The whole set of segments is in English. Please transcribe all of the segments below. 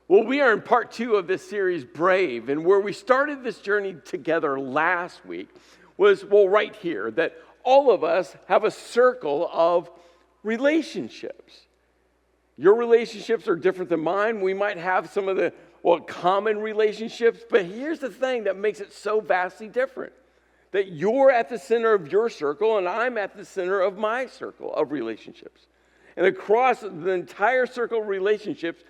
Well, we are in part 2 of this series, Brave, and where we started this journey together last week was, right here, that all of us have a circle of relationships. Your relationships are different than mine. We might have some of the, common relationships, but here's the thing that makes it so vastly different. That you're at the center of your circle and I'm at the center of my circle of relationships. And across the entire circle of relationships,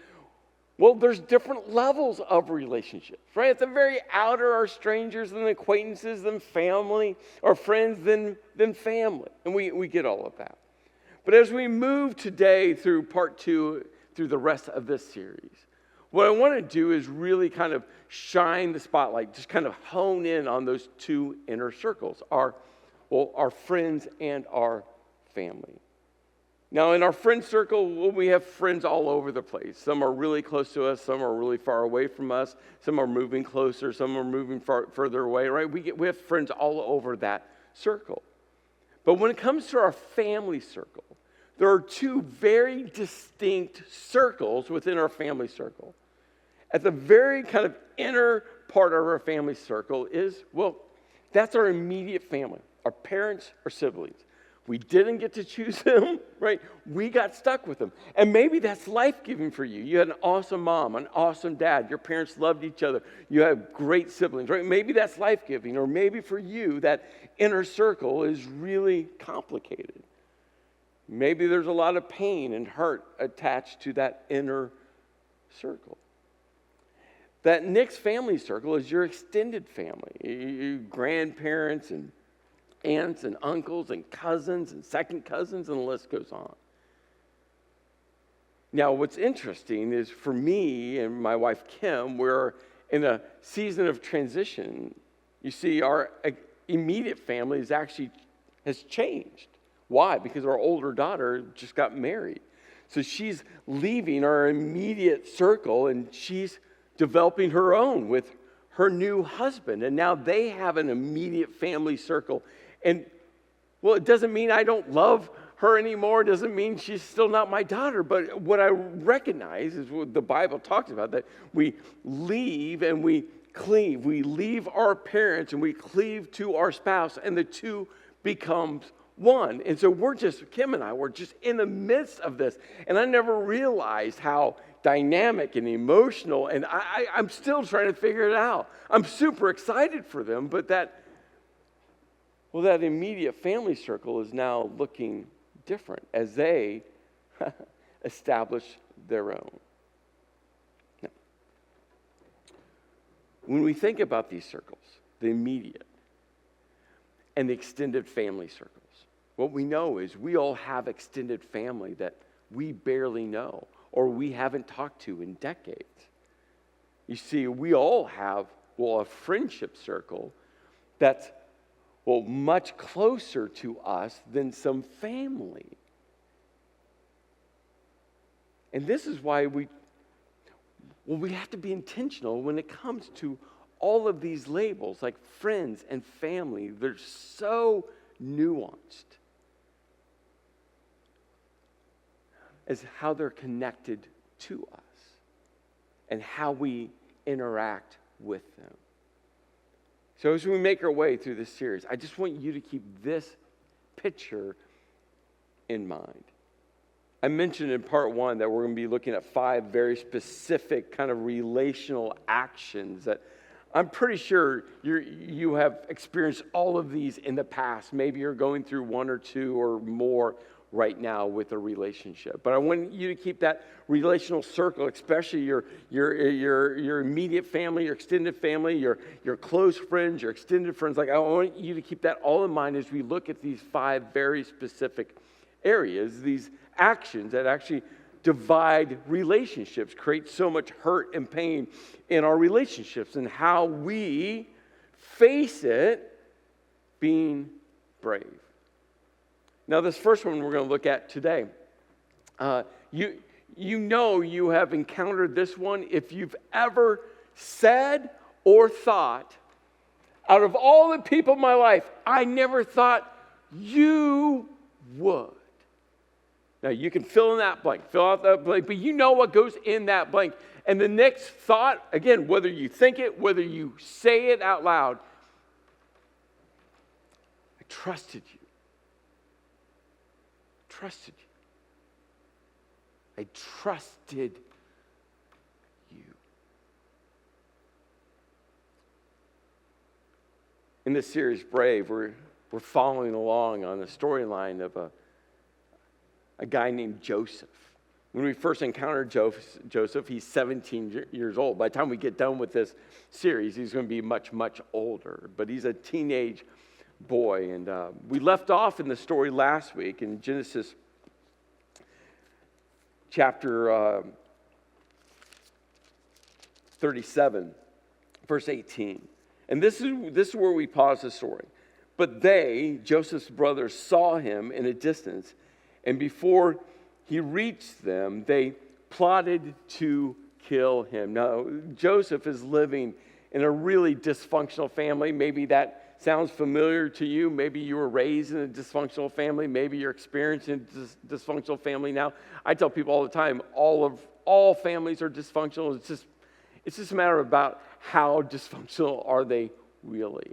there's different levels of relationships, right? At the very outer are strangers, then acquaintances, then family, or friends, then family. And we get all of that. But as we move today through part 2, through the rest of this series, what I want to do is really kind of shine the spotlight, just kind of hone in on those two inner circles, our friends and our family. Now, in our friend circle, we have friends all over the place. Some are really close to us. Some are really far away from us. Some are moving closer. Some are moving further away, right? We have friends all over that circle. But when it comes to our family circle, there are two very distinct circles within our family circle. At the very kind of inner part of our family circle is, that's our immediate family, our parents or siblings. We didn't get to choose them, right? We got stuck with them. And maybe that's life-giving for you. You had an awesome mom, an awesome dad. Your parents loved each other. You have great siblings, right? Maybe that's life-giving. Or maybe for you, that inner circle is really complicated. Maybe there's a lot of pain and hurt attached to that inner circle. That next family circle is your extended family. Your grandparents and aunts and uncles and cousins and second cousins, and the list goes on. Now, what's interesting is for me and my wife Kim, we're in a season of transition. You see, our immediate family has changed. Why? Because our older daughter just got married. So she's leaving our immediate circle and she's developing her own with her new husband. And now they have an immediate family circle. And, it doesn't mean I don't love her anymore. It doesn't mean she's still not my daughter. But what I recognize is what the Bible talks about, that we leave and we cleave. We leave our parents and we cleave to our spouse, and the two becomes one. And so Kim and I, we're just in the midst of this. And I never realized how dynamic and emotional, and I'm still trying to figure it out. I'm super excited for them, but that immediate family circle is now looking different as they establish their own. Now, when we think about these circles, the immediate and the extended family circles, what we know is we all have extended family that we barely know or we haven't talked to in decades. You see, we all have, a friendship circle that's much closer to us than some family. And this is why we have to be intentional when it comes to all of these labels, like friends and family. They're so nuanced as how they're connected to us and how we interact with them. So as we make our way through this series, I just want you to keep this picture in mind. I mentioned in part 1 that we're going to be looking at 5 very specific kind of relational actions that I'm pretty sure you have experienced all of these in the past. Maybe you're going through 1 or 2 or more right now with a relationship. But I want you to keep that relational circle, especially your immediate family, your extended family, your close friends, your extended friends. I want you to keep that all in mind as we look at these 5 very specific areas, these actions that actually divide relationships, create so much hurt and pain in our relationships, and how we face it being brave. Now, this first one we're going to look at today, you have encountered this one if you've ever said or thought, out of all the people in my life, I never thought you would. Now, you can fill in that blank, fill out that blank, but you know what goes in that blank. And the next thought, again, whether you think it, whether you say it out loud, I trusted you. Trusted you. I trusted you. In this series, Brave, we're following along on the storyline of a guy named Joseph. When we first encountered Joseph, he's 17 years old. By the time we get done with this series, he's going to be much, much older. But he's a teenage boy. And we left off in the story last week in Genesis chapter 37, verse 18. And this is where we pause the story. But they, Joseph's brothers, saw him in a distance, and before he reached them, they plotted to kill him. Now, Joseph is living in a really dysfunctional family. Maybe that sounds familiar to you. Maybe you were raised in a dysfunctional family. Maybe you're experiencing a dysfunctional family now. I tell people all the time, all families are dysfunctional. It's just a matter about how dysfunctional are they really.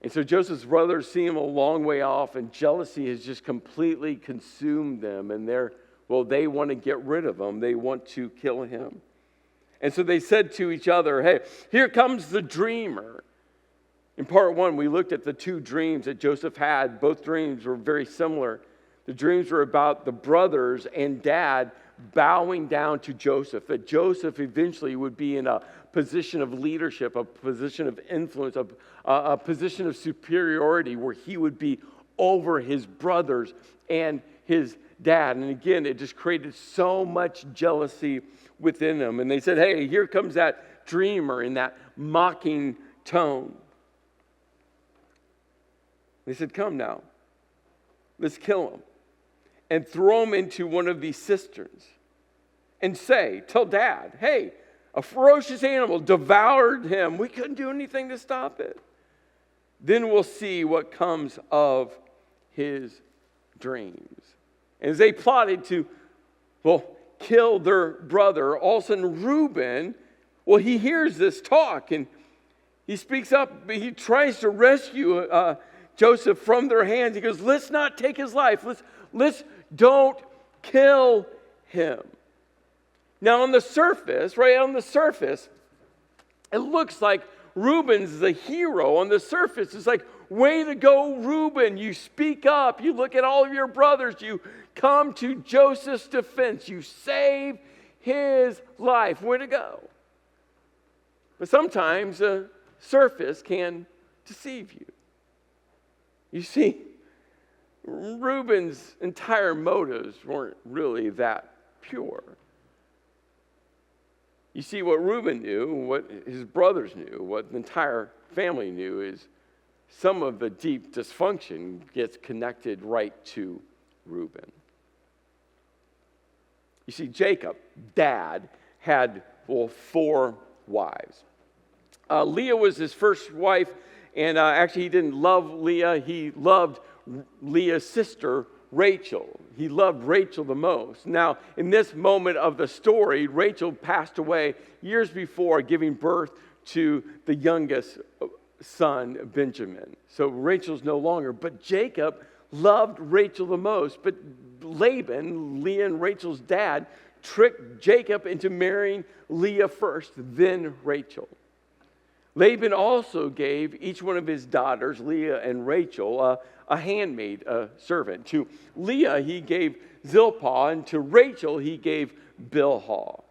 And so Joseph's brothers see him a long way off, and jealousy has just completely consumed them. And they want to get rid of him. They want to kill him. And so they said to each other, hey, here comes the dreamer. In part one, we looked at the two dreams that Joseph had. Both dreams were very similar. The dreams were about the brothers and dad bowing down to Joseph, that Joseph eventually would be in a position of leadership, a position of influence, a position of superiority where he would be over his brothers and his dad. And again, it just created so much jealousy within them. And they said, hey, here comes that dreamer in that mocking tone. They said, come now, let's kill him and throw him into one of these cisterns and tell dad, hey, a ferocious animal devoured him. We couldn't do anything to stop it. Then we'll see what comes of his dreams. And as they plotted to, kill their brother, all of a sudden Reuben, he hears this talk and he speaks up. He tries to rescue Joseph from their hands. He goes, let's not take his life. Let's don't kill him. Now on the surface, it looks like Reuben's the hero. On the surface, it's like, way to go, Reuben. You speak up. You look at all of your brothers. You come to Joseph's defense. You save his life. Way to go. But sometimes the surface can deceive you. You see, Reuben's entire motives weren't really that pure. You see, what Reuben knew, what his brothers knew, what the entire family knew is some of the deep dysfunction gets connected right to Reuben. You see, Jacob, dad, had 4 wives. Leah was his first wife, and actually he didn't love Leah. He loved Leah's sister, Rachel. He loved Rachel the most. Now, in this moment of the story, Rachel passed away years before, giving birth to the youngest son, Benjamin. So Rachel's no longer, but Jacob loved Rachel the most. But Laban, Leah and Rachel's dad, tricked Jacob into marrying Leah first, then Rachel. Laban also gave each one of his daughters, Leah and Rachel, a handmaid, a servant. To Leah, he gave Zilpah, and to Rachel, he gave Bilhah.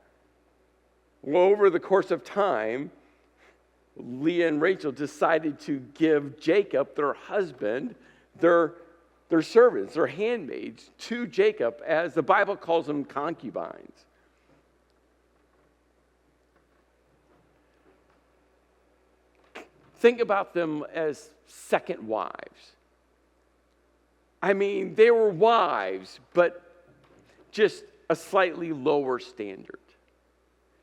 Well, over the course of time, Leah and Rachel decided to give Jacob, their husband, their servants, their handmaids, to Jacob, as the Bible calls them, concubines. Think about them as second wives. I mean, they were wives, but just a slightly lower standard.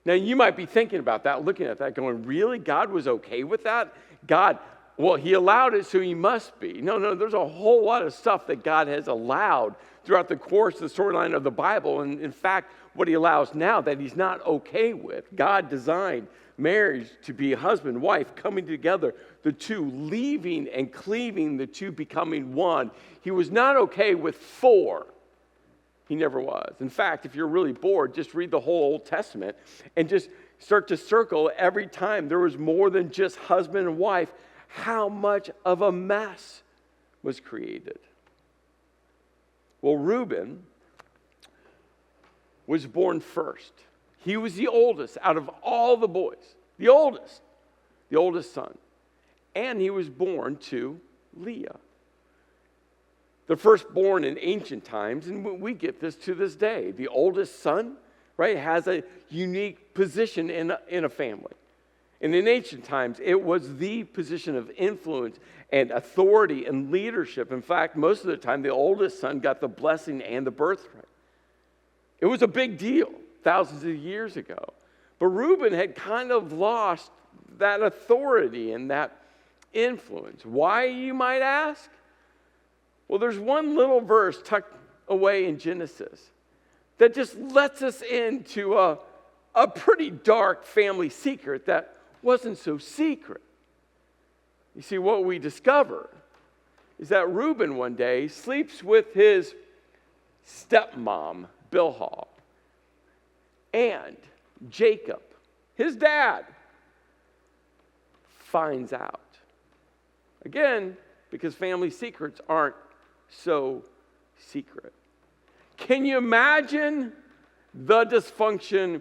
Now, you might be thinking about that, looking at that, going, really? God was okay with that? God, well, he allowed it, so he must be. No, there's a whole lot of stuff that God has allowed throughout the course of the storyline of the Bible. And in fact, what he allows now that he's not okay with. God designed marriage to be husband, wife, coming together, the two leaving and cleaving, the two becoming one. He was not okay with four. He never was. In fact, if you're really bored, just read the whole Old Testament and just start to circle every time there was more than just husband and wife, how much of a mess was created. Well, Reuben was born first. He was the oldest out of all the boys, the oldest son. And he was born to Leah. The firstborn in ancient times, and we get this to this day, the oldest son, right, has a unique position in a family. And in ancient times, it was the position of influence and authority and leadership. In fact, most of the time, the oldest son got the blessing and the birthright. It was a big deal thousands of years ago. But Reuben had kind of lost that authority and that influence. Why, you might ask? Well, there's one little verse tucked away in Genesis that just lets us into a pretty dark family secret that wasn't so secret. You see, what we discover is that Reuben one day sleeps with his stepmom, Bilhah, and Jacob, his dad, finds out. Again, because family secrets aren't so secret. Can you imagine the dysfunction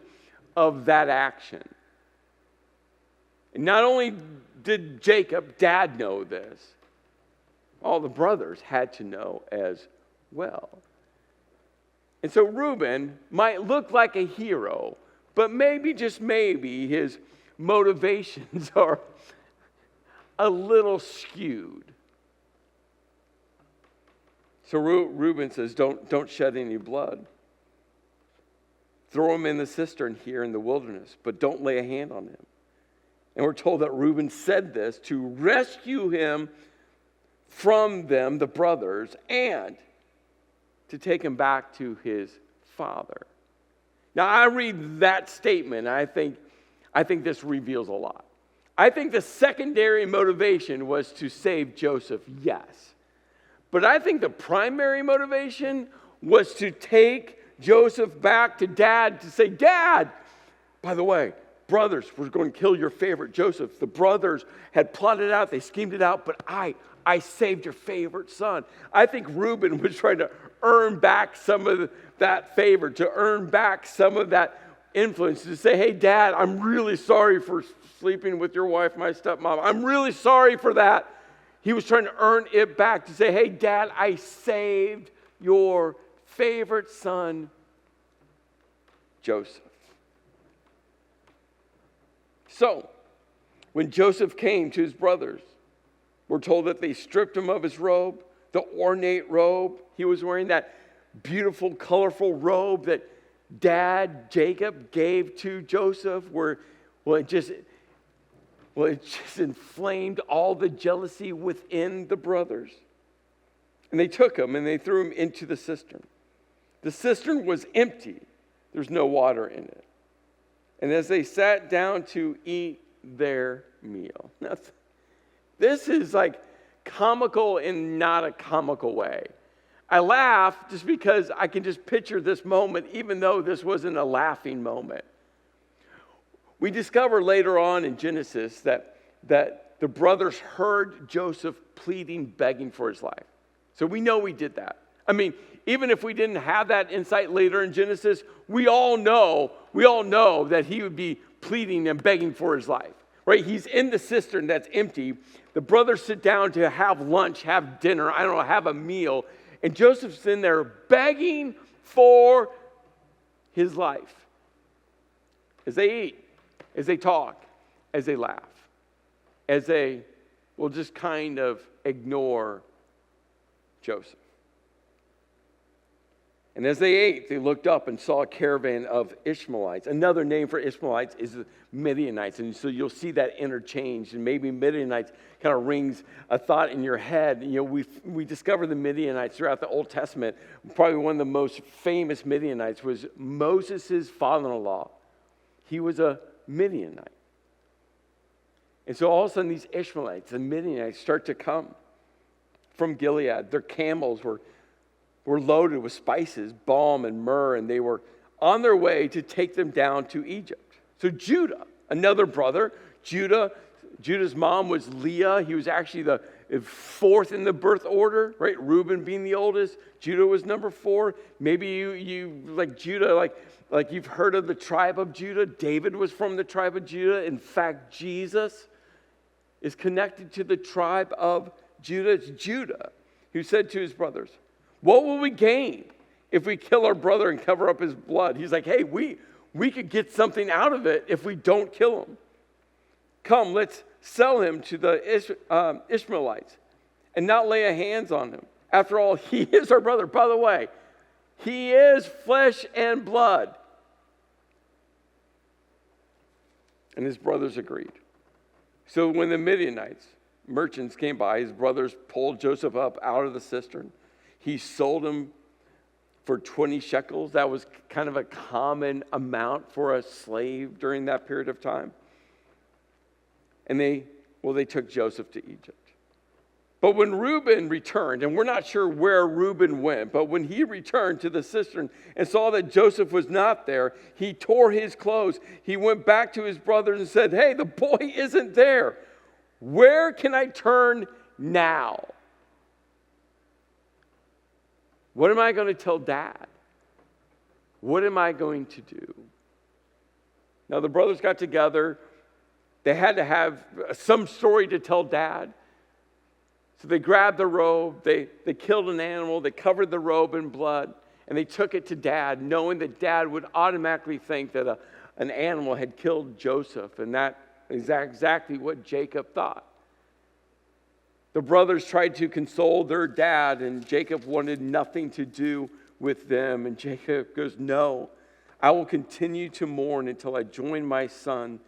of that action? And not only did Jacob, dad, know this, all the brothers had to know as well. And so Reuben might look like a hero, but maybe, just maybe, his motivations are a little skewed. So Reuben says, don't shed any blood. Throw him in the cistern here in the wilderness, but don't lay a hand on him. And we're told that Reuben said this to rescue him from them, the brothers, and to take him back to his father. Now, I read that statement, and I think this reveals a lot. I think the secondary motivation was to save Joseph, yes. But I think the primary motivation was to take Joseph back to dad to say, Dad, by the way, brothers were going to kill your favorite Joseph. The brothers had plotted out, they schemed it out, but I saved your favorite son. I think Reuben was trying to earn back some of that favor, to earn back some of that influence, to say, hey, Dad, I'm really sorry for sleeping with your wife, my stepmom. I'm really sorry for that. He was trying to earn it back to say, hey, Dad, I saved your favorite son, Joseph. So, when Joseph came to his brothers, we're told that they stripped him of his robe, the ornate robe he was wearing, that beautiful, colorful robe that Dad, Jacob, gave to Joseph, it just inflamed all the jealousy within the brothers. And they took him and they threw him into the cistern. The cistern was empty. There's no water in it. And as they sat down to eat their meal. Now, this is like comical in not a comical way. I laugh just because I can just picture this moment, even though this wasn't a laughing moment. We discover later on in Genesis that the brothers heard Joseph pleading, begging for his life. So we know he did that. I mean, even if we didn't have that insight later in Genesis, we all know that he would be pleading and begging for his life. Right? He's in the cistern that's empty. The brothers sit down to have lunch, have dinner, have a meal. And Joseph's in there begging for his life. As they eat, as they talk, as they laugh, as they will just kind of ignore Joseph. And as they ate, they looked up and saw a caravan of Ishmaelites. Another name for Ishmaelites is the Midianites. And so you'll see that interchange. And maybe Midianites kind of rings a thought in your head. You know, we discover the Midianites throughout the Old Testament. Probably one of the most famous Midianites was Moses' father-in-law. He was a Midianite. And so all of a sudden these Ishmaelites, the Midianites, start to come from Gilead. Their camels were loaded with spices, balm and myrrh, and they were on their way to take them down to Egypt. So Judah, another brother, Judah's mom was Leah. He was actually the fourth in the birth order, right? Reuben being the oldest. Judah was number 4. Maybe you like Judah, like you've heard of the tribe of Judah. David was from the tribe of Judah. In fact, Jesus is connected to the tribe of Judah. It's Judah who said to his brothers, "What will we gain if we kill our brother and cover up his blood?" He's like, hey, we could get something out of it if we don't kill him. Come, let's sell him to the Ishmaelites and not lay a hands on him. After all, he is our brother. By the way, he is flesh and blood. And his brothers agreed. So when the Midianites, merchants, came by, his brothers pulled Joseph up out of the cistern. He sold him for 20 shekels. That was kind of a common amount for a slave during that period of time. And they took Joseph to Egypt. But when Reuben returned, and we're not sure where Reuben went, but when he returned to the cistern and saw that Joseph was not there, he tore his clothes. He went back to his brothers and said, hey, the boy isn't there. Where can I turn now? What am I going to tell Dad? What am I going to do? Now the brothers got together. They had to have some story to tell Dad. So they grabbed the robe, they killed an animal, they covered the robe in blood, and they took it to Dad, knowing that Dad would automatically think that an animal had killed Joseph, and that is exactly what Jacob thought. The brothers tried to console their dad, and Jacob wanted nothing to do with them. And Jacob goes, no, I will continue to mourn until I join my son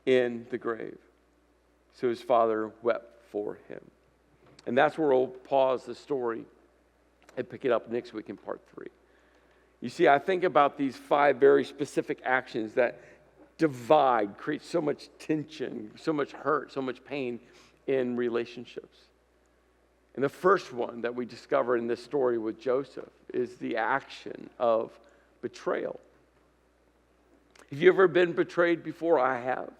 in the grave. So his father wept for him. And that's where we'll pause the story and pick it up next week in part 3. You see, I think about these 5 very specific actions that divide, create so much tension, so much hurt, so much pain in relationships. And the first one that we discover in this story with Joseph is the action of betrayal. Have you ever been betrayed before? I have.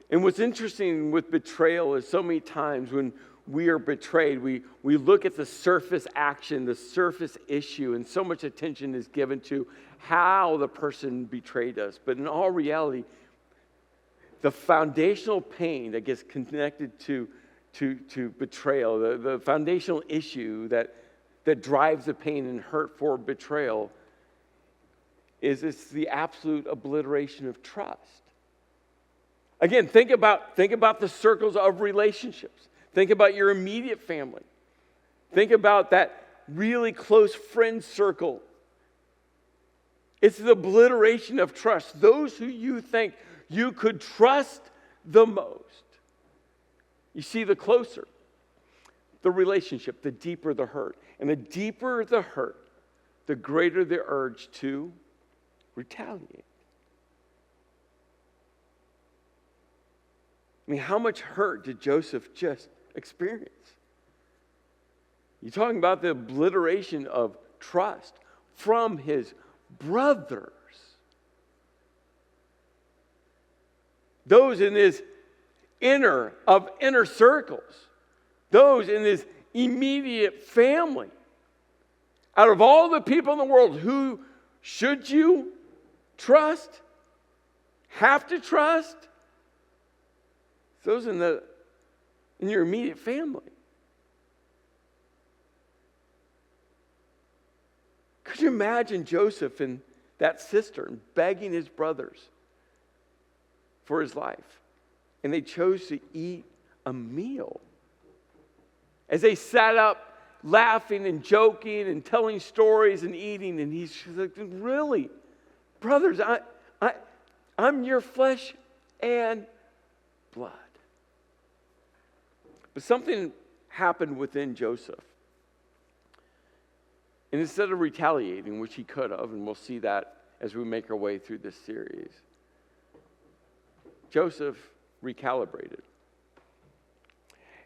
And what's interesting with betrayal is so many times when we are betrayed, we look at the surface action, the surface issue, and so much attention is given to how the person betrayed us. But in all reality, the foundational pain that gets connected to betrayal, the foundational issue that drives the pain and hurt for betrayal is it's the absolute obliteration of trust. Again, think about the circles of relationships. Think about your immediate family. Think about that really close friend circle. It's the obliteration of trust. Those who you think you could trust the most. You see, the closer the relationship, the deeper the hurt. And the deeper the hurt, the greater the urge to retaliate. I mean, how much hurt did Joseph just experience? You're talking about the obliteration of trust from his brothers. Those in his inner circles. Those in his immediate family. Out of all the people in the world, who should you trust? Have to trust? Those in your immediate family. Could you imagine Joseph in that cistern begging his brothers for his life? And they chose to eat a meal. As they sat up laughing and joking and telling stories and eating. And he's like, really? Brothers, I'm your flesh and blood. But something happened within Joseph. And instead of retaliating, which he could have, and we'll see that as we make our way through this series, Joseph recalibrated.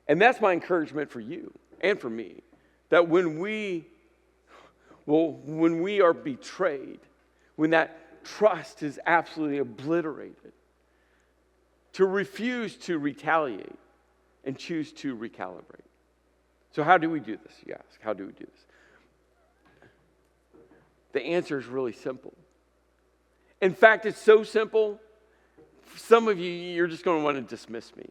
And that's my encouragement for you and for me, that when we are betrayed, when that trust is absolutely obliterated, to refuse to retaliate and choose to recalibrate. So how do we do this, you ask? How do we do this? The answer is really simple. In fact, it's so simple, for some of you, you're just going to want to dismiss me.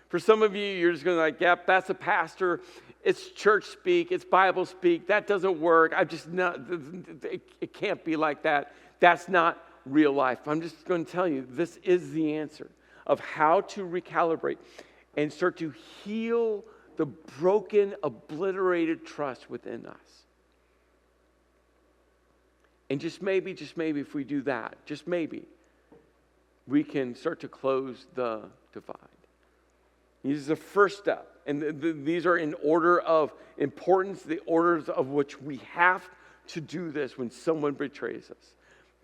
For some of you, you're just going to like, yep, that's a pastor. It's church speak. It's Bible speak. That doesn't work. It can't be like that. That's not real life. I'm just going to tell you, this is the answer of how to recalibrate and start to heal the broken, obliterated trust within us. And just maybe if we do that, just maybe, we can start to close the divide. This is the first step. And these are in order of importance, the orders of which we have to do this when someone betrays us.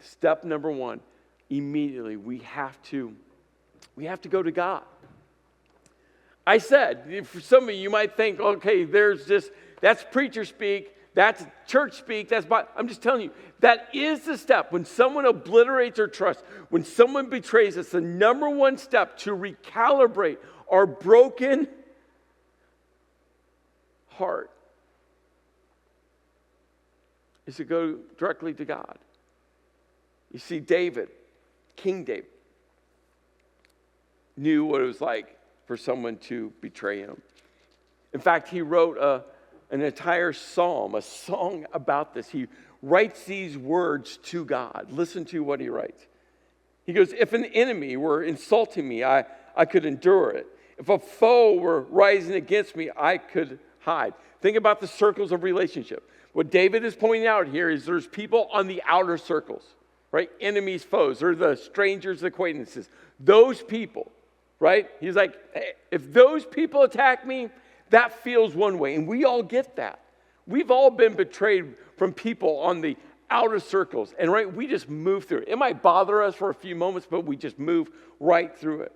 Step number one, immediately we have to go to God. I said, for some of you might think, okay, that's preacher speak. That's church speak. I'm just telling you, that is the step. When someone obliterates our trust, when someone betrays us, the number one step to recalibrate our broken heart is to go directly to God. You see, King David, knew what it was like for someone to betray him. In fact, he wrote an entire psalm, a song about this. He writes these words to God. Listen to what he writes. He goes, if an enemy were insulting me, I could endure it. If a foe were rising against me, I could hide. Think about the circles of relationship. What David is pointing out here is there's people on the outer circles, right? Enemies, foes. They're the strangers, acquaintances. Those people, right? He's like, hey, if those people attack me, that feels one way, and we all get that. We've all been betrayed from people on the outer circles, and right, we just move through it. It might bother us for a few moments, but we just move right through it.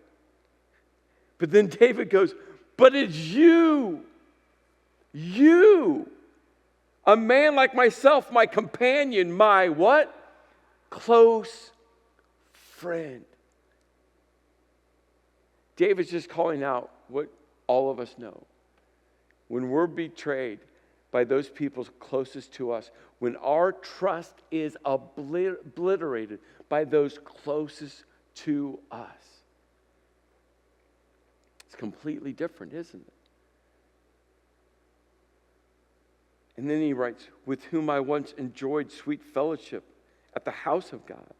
But then David goes, but it's you, a man like myself, my companion, my what? Close friend. David's just calling out what all of us know. When we're betrayed by those people closest to us, when our trust is obliterated by those closest to us, it's completely different, isn't it? And then he writes, with whom I once enjoyed sweet fellowship at the house of God,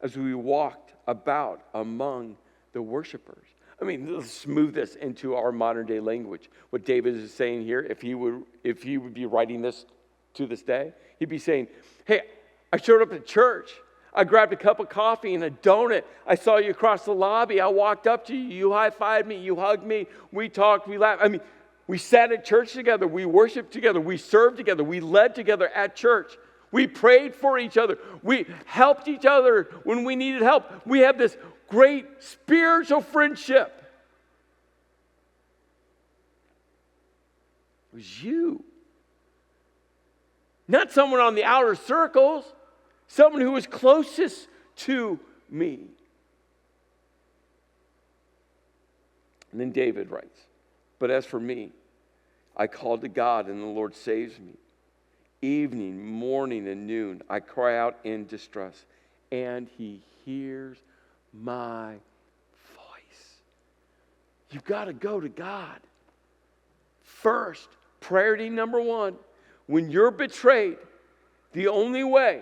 as we walked about among the worshipers. I mean, let's move this into our modern day language. What David is saying here, if he would be writing this to this day, he'd be saying, hey, I showed up at church. I grabbed a cup of coffee and a donut. I saw you across the lobby. I walked up to you. You high-fived me. You hugged me. We talked. We laughed. I mean, we sat at church together. We worshiped together. We served together. We led together at church. We prayed for each other. We helped each other when we needed help. We have this great spiritual friendship. It was you. Not someone on the outer circles. Someone who was closest to me. And then David writes, but as for me, I called to God and the Lord saves me. Evening, morning, and noon, I cry out in distress, and he hears my voice. You've got to go to God. First, priority number one, when you're betrayed, the only way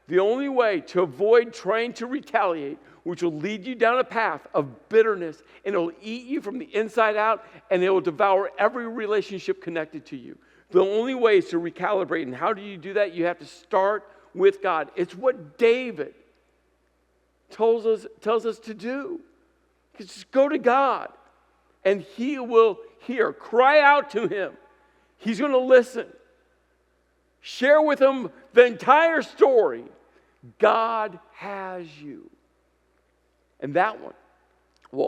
to avoid trying to retaliate, which will lead you down a path of bitterness, and it'll eat you from the inside out, and it will devour every relationship connected to you. The only way is to recalibrate. And how do you do that? You have to start with God. It's what David tells us to do. Just go to God, and he will hear. Cry out to him. He's going to listen. Share with him the entire story. God has you. And that one will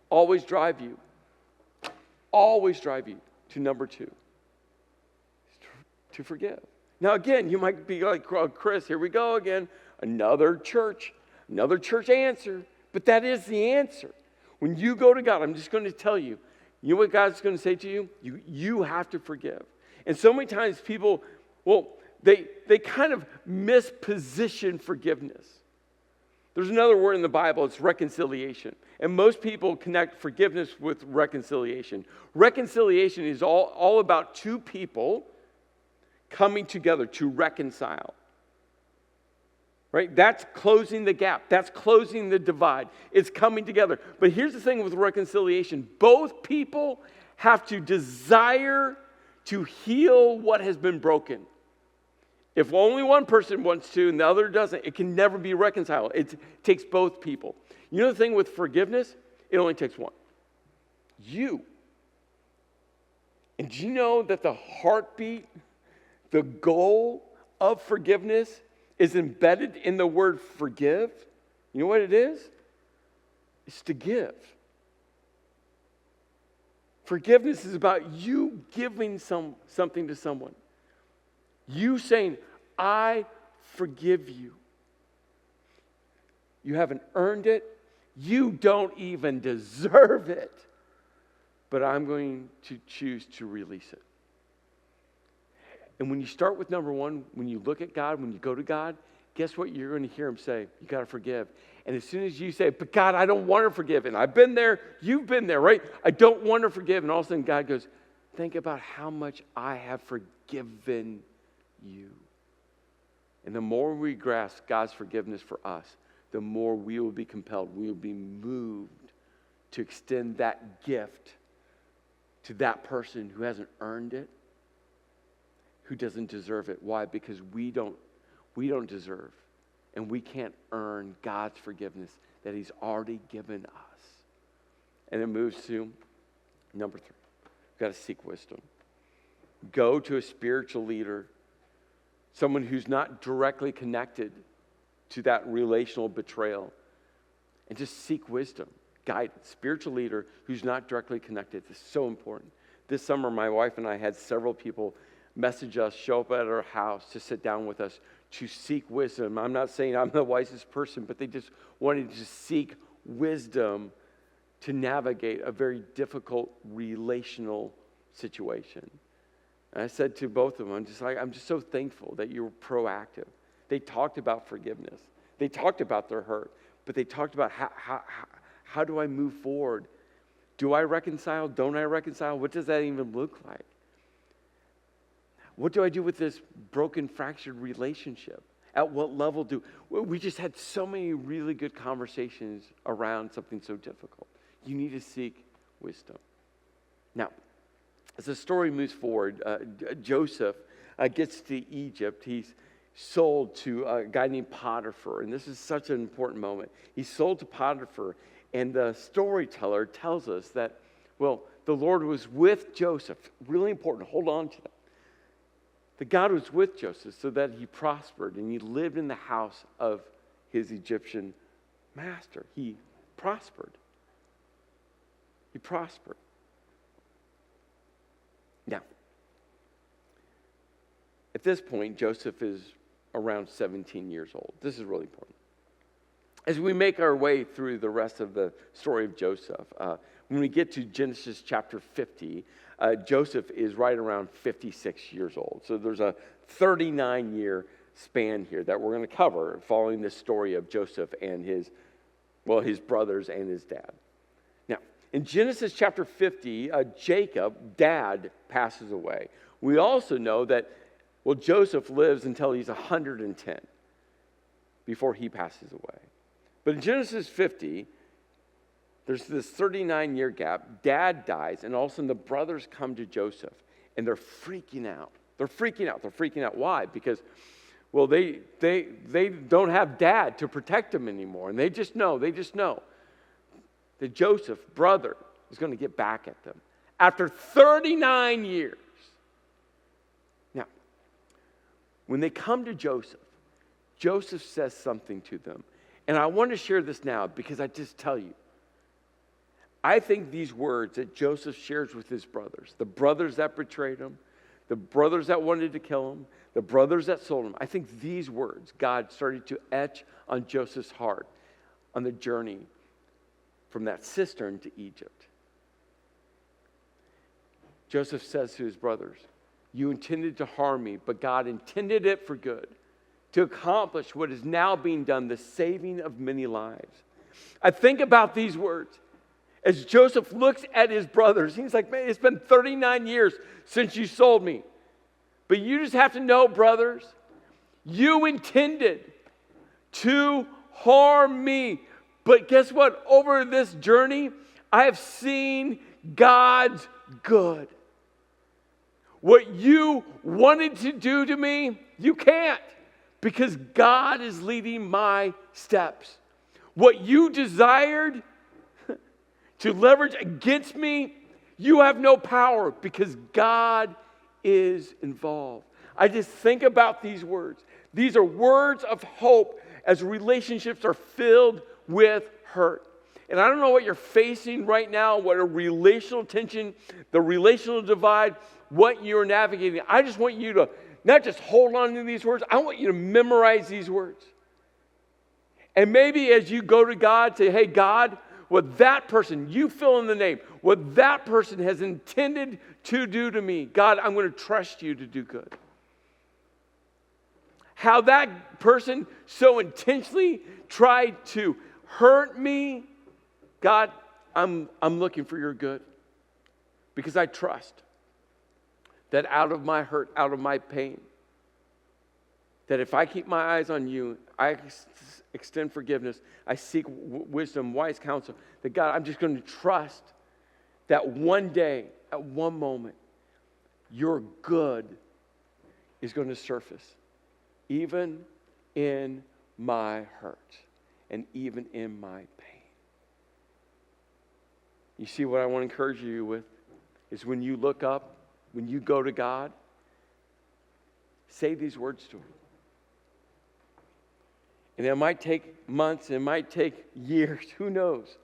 always drive you to number 2, to forgive. Now again, you might be like, oh, Chris, here we go again. Another church answer. But that is the answer. When you go to God, I'm just going to tell you, you know what God's going to say to you? You have to forgive. And so many times people, they kind of misposition forgiveness. There's another word in the Bible, it's reconciliation. And most people connect forgiveness with reconciliation. Reconciliation is all about two people coming together to reconcile. Right? That's closing the gap. That's closing the divide. It's coming together. But here's the thing with reconciliation. Both people have to desire to heal what has been broken. If only one person wants to and the other doesn't, it can never be reconciled. It takes both people. You know the thing with forgiveness? It only takes one. You. And do you know that the heartbeat, the goal of forgiveness is embedded in the word forgive? You know what it is? It's to give. Forgiveness is about you giving something to someone. You saying, I forgive you. You haven't earned it. You don't even deserve it. But I'm going to choose to release it. And when you start with number 1, when you look at God, when you go to God, guess what you're going to hear him say? You got to forgive. And as soon as you say, but God, I don't want to forgive. And I've been there. You've been there, right? I don't want to forgive. And all of a sudden God goes, think about how much I have forgiven you. And the more we grasp God's forgiveness for us, the more we will be compelled, we will be moved to extend that gift to that person who hasn't earned it, who doesn't deserve it. Why? Because we don't deserve and we can't earn God's forgiveness that he's already given us. And it moves to number 3. We've got to seek wisdom. Go to a spiritual leader, someone who's not directly connected to that relational betrayal, and just seek wisdom, guidance. Spiritual leader who's not directly connected. This is so important. This summer, my wife and I had several people message us, show up at our house to sit down with us to seek wisdom. I'm not saying I'm the wisest person, but they just wanted to seek wisdom to navigate a very difficult relational situation. And I said to both of them, I'm just so thankful that you were proactive. They talked about forgiveness. They talked about their hurt, but they talked about how do I move forward? Do I reconcile? Don't I reconcile? What does that even look like? What do I do with this broken, fractured relationship? At what level we just had so many really good conversations around something so difficult. You need to seek wisdom. Now, as the story moves forward, Joseph gets to Egypt. He's sold to a guy named Potiphar, and this is such an important moment. He's sold to Potiphar, and the storyteller tells us that, the Lord was with Joseph. Really important. Hold on to that. That God was with Joseph so that he prospered, and he lived in the house of his Egyptian master. He prospered. Now, at this point, Joseph is around 17 years old. This is really important. As we make our way through the rest of the story of Joseph, when we get to Genesis chapter 50, Joseph is right around 56 years old. So there's a 39-year span here that we're going to cover following this story of Joseph and his brothers and his dad. Now, in Genesis chapter 50, Jacob, dad, passes away. We also know that, Joseph lives until he's 110 before he passes away. But in Genesis 50, there's this 39-year gap. Dad dies, and all of a sudden the brothers come to Joseph. and they're freaking out. They're freaking out. They're freaking out. Why? Because, well, they don't have dad to protect them anymore. And they just know that Joseph, brother, is going to get back at them after 39 years. Now, when they come to Joseph, Joseph says something to them. And I want to share this now because I just tell you, I think these words that Joseph shares with his brothers, the brothers that betrayed him, the brothers that wanted to kill him, the brothers that sold him, I think these words God started to etch on Joseph's heart on the journey from that cistern to Egypt. Joseph says to his brothers, you intended to harm me, but God intended it for good, to accomplish what is now being done, the saving of many lives. I think about these words. As Joseph looks at his brothers, he's like, man, it's been 39 years since you sold me. But you just have to know, brothers, you intended to harm me. But guess what? Over this journey, I have seen God's good. What you wanted to do to me, you can't, because God is leading my steps. What you desired to leverage against me, you have no power because God is involved. I just think about these words. These are words of hope as relationships are filled with hurt. And I don't know what you're facing right now, what a relational tension, the relational divide, what you're navigating. I just want you to not just hold on to these words, I want you to memorize these words. And maybe as you go to God, say, hey, God, what that person, you fill in the name, what that person has intended to do to me, God, I'm going to trust you to do good. How that person so intentionally tried to hurt me, God, I'm looking for your good. Because I trust that out of my hurt, out of my pain, that if I keep my eyes on you, I extend forgiveness, I seek wisdom, wise counsel, that God, I'm just going to trust that one day, at one moment, your good is going to surface, even in my hurt and even in my pain. You see what I want to encourage you with is when you look up, when you go to God, say these words to him. And it might take months, it might take years, who knows?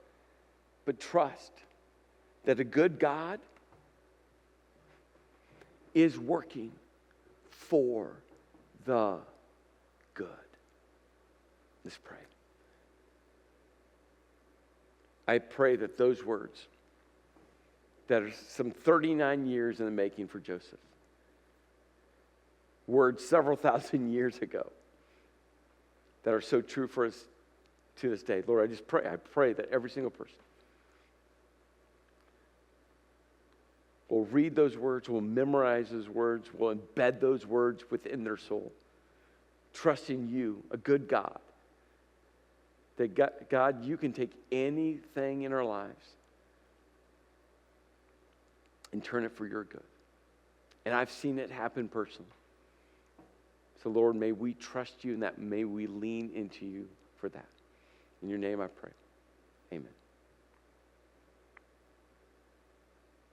But trust that a good God is working for the good. Let's pray. I pray that those words that are some 39 years in the making for Joseph, words several thousand years ago, that are so true for us to this day. Lord, I pray that every single person will read those words, will memorize those words, will embed those words within their soul, trusting you, a good God, that God, you can take anything in our lives and turn it for your good. And I've seen it happen personally. So, Lord, may we trust you in that. May we lean into you for that. In your name I pray. Amen.